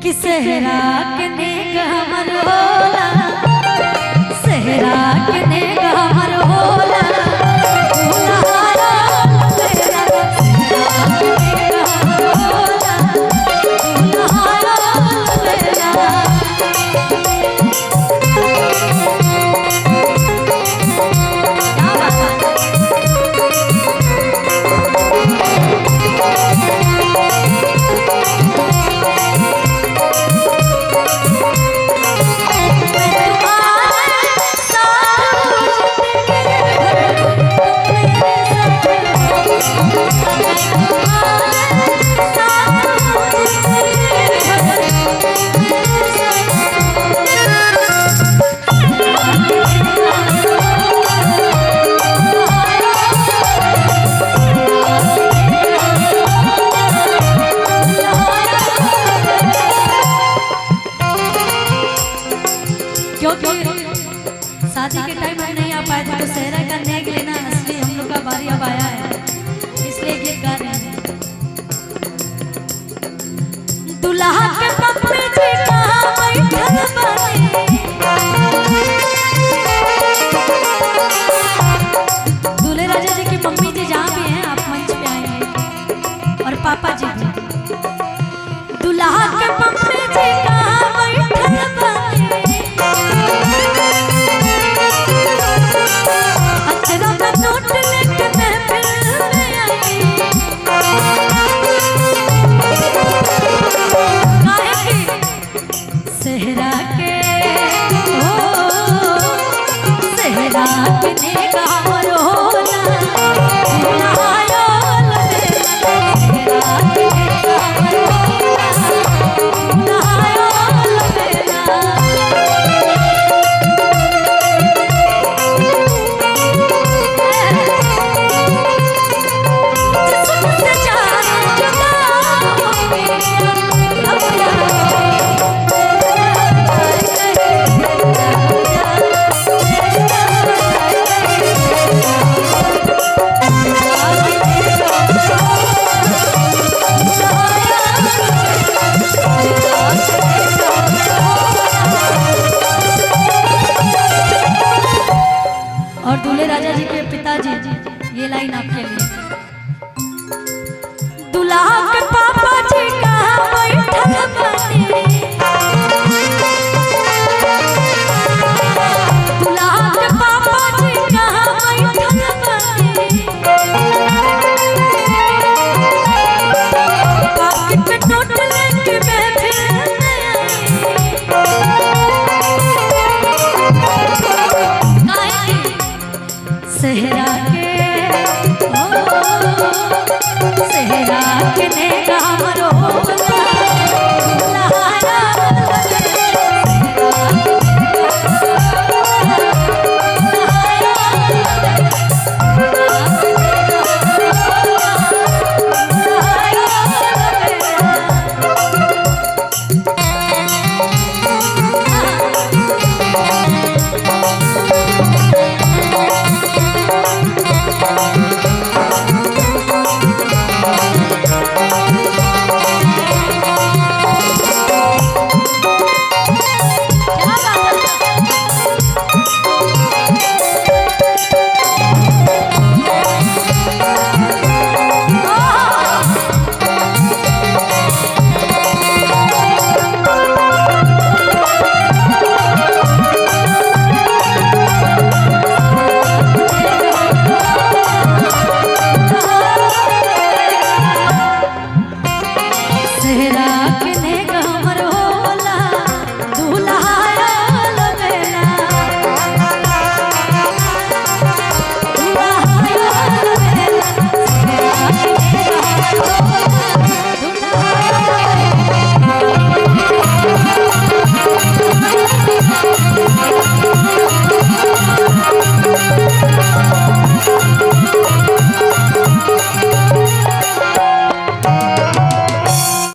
कि सेहरा के नेग हमर होला, सेहरा के नेग हमर होला, दुल्हारा सेहरा के नेग हमर होला, दुल्हारा सेहरा। शादी के टाइम हम नहीं आ पाए थे तो सेहरा का नेग लेना असली हम लोग का बारी अब आया है, इसलिए गीत गा रहे हैं। दुल्हा के पप्पी जी कहाँ बैठल बानी, दूल्हे राजा जी की मम्मी जी जहाँ भी हैं आप मंच पे आएंगे और पापा जी भी। दुल्हा के पप्पी जी कहाँ बैठल बानी, सेहरा के नेग